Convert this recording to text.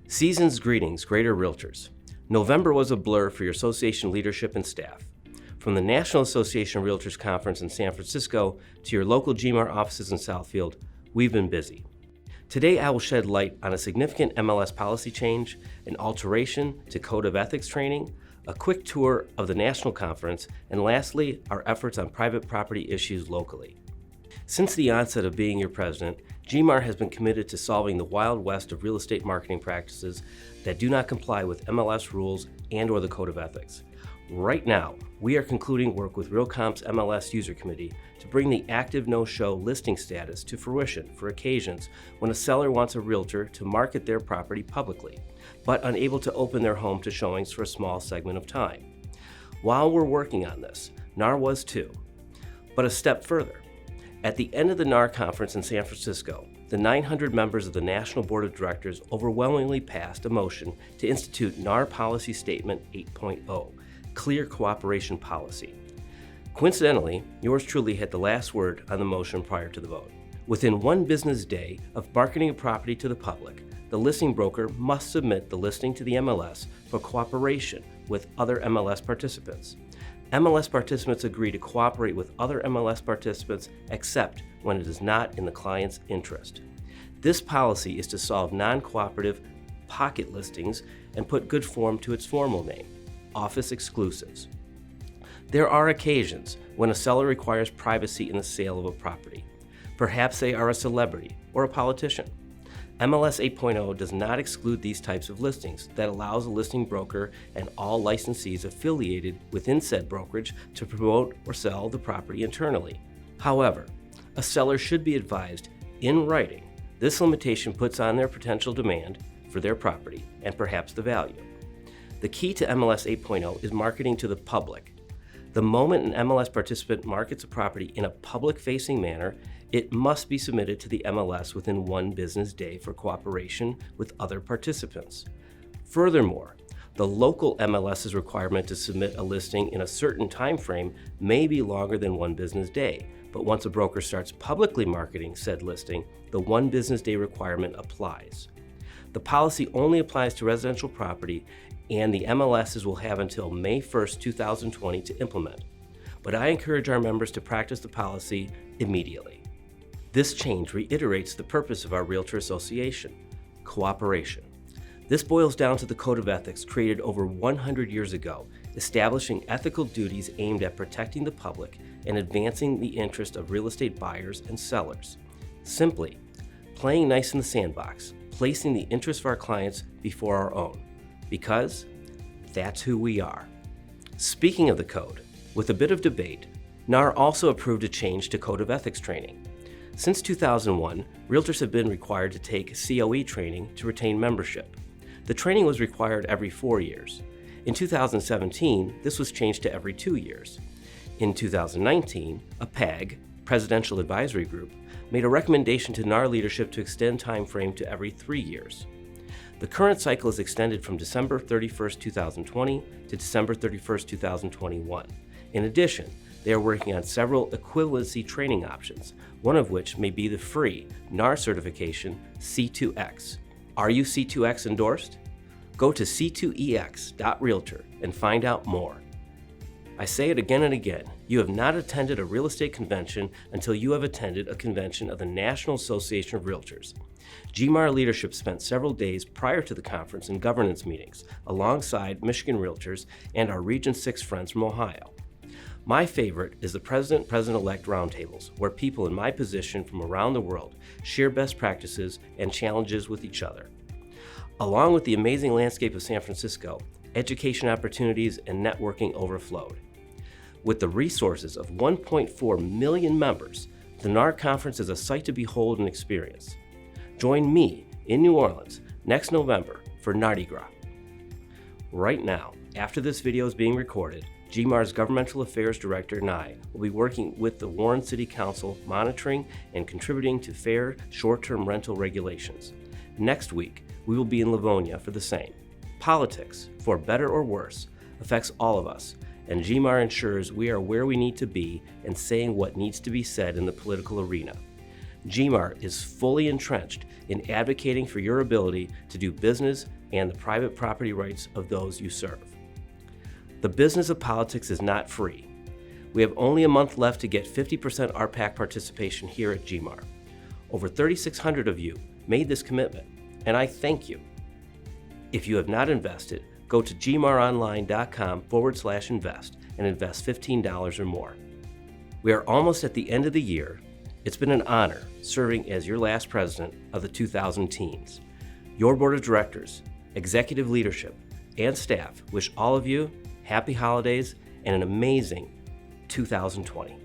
Season's greetings, Greater Realtors. November was a blur for your association leadership and staff. From the National Association of Realtors Conference in San Francisco to your local GMAR offices in Southfield, we've been busy. Today I will shed light on a significant MLS policy change, an alteration to Code of Ethics training, a quick tour of the national conference, and lastly, our efforts on private property issues locally. Since the onset of being your president, GMAR has been committed to solving the wild west of real estate marketing practices that do not comply with MLS rules and/or the Code of Ethics. Right now, we are concluding work with RealComp's MLS User Committee to bring the active no-show listing status to fruition for occasions when a seller wants a realtor to market their property publicly, but unable to open their home to showings for a small segment of time. While we're working on this, NAR was too. But a step further. At the end of the NAR conference in San Francisco, the 900 members of the National Board of Directors overwhelmingly passed a motion to institute NAR Policy Statement 8.0, Clear Cooperation Policy. Coincidentally, yours truly had the last word on the motion prior to the vote. Within one business day of marketing a property to the public, the listing broker must submit the listing to the MLS for cooperation with other MLS participants. MLS participants agree to cooperate with other MLS participants except when it is not in the client's interest. This policy is to solve non-cooperative pocket listings and put good form to its formal name, office exclusives. There are occasions when a seller requires privacy in the sale of a property. Perhaps they are a celebrity or a politician. MLS 8.0 does not exclude these types of listings that allows a listing broker and all licensees affiliated within said brokerage to promote or sell the property internally. However, a seller should be advised in writing this limitation puts on their potential demand for their property and perhaps the value. The key to MLS 8.0 is marketing to the public. The moment an MLS participant markets a property in a public-facing manner, it must be submitted to the MLS within one business day for cooperation with other participants. Furthermore, the local MLS's requirement to submit a listing in a certain time frame may be longer than one business day, but once a broker starts publicly marketing said listing, the one business day requirement applies. The policy only applies to residential property, and the MLSs will have until May 1st, 2020 to implement. But I encourage our members to practice the policy immediately. This change reiterates the purpose of our Realtor Association, cooperation. This boils down to the Code of Ethics created over 100 years ago, establishing ethical duties aimed at protecting the public and advancing the interest of real estate buyers and sellers. Simply, playing nice in the sandbox, placing the interests of our clients before our own. Because that's who we are. Speaking of the code, with a bit of debate, NAR also approved a change to Code of Ethics training. Since 2001, realtors have been required to take COE training to retain membership. The training was required every 4 years. In 2017, this was changed to every 2 years. In 2019, a PAG, Presidential Advisory Group, made a recommendation to NAR leadership to extend time frame to every 3 years. The current cycle is extended from December 31st, 2020 to December 31st, 2021. In addition, they are working on several equivalency training options, one of which may be the free NAR certification C2X. Are you C2X endorsed? Go to c2ex.realtor and find out more. I say it again and again, you have not attended a real estate convention until you have attended a convention of the National Association of Realtors. GMAR leadership spent several days prior to the conference in governance meetings alongside Michigan Realtors and our Region 6 friends from Ohio. My favorite is the President-Elect roundtables, where people in my position from around the world share best practices and challenges with each other. Along with the amazing landscape of San Francisco, education opportunities and networking overflowed. With the resources of 1.4 million members, the NAR conference is a sight to behold and experience. Join me in New Orleans next November for Mardi Gras. Right now, after this video is being recorded, GMAR's Governmental Affairs Director and I will be working with the Warren City Council monitoring and contributing to fair short-term rental regulations. Next week, we will be in Livonia for the same. Politics, for better or worse, affects all of us, and GMAR ensures we are where we need to be and saying what needs to be said in the political arena. GMAR is fully entrenched in advocating for your ability to do business and the private property rights of those you serve. The business of politics is not free. We have only a month left to get 50% RPAC participation here at GMAR. Over 3,600 of you made this commitment, and I thank you. If you have not invested, go to gmaronline.com/invest and invest $15 or more. We are almost at the end of the year. It's been an honor serving as your last president of the 2000 teens. Your board of directors, executive leadership, and staff wish all of you happy holidays and an amazing 2020.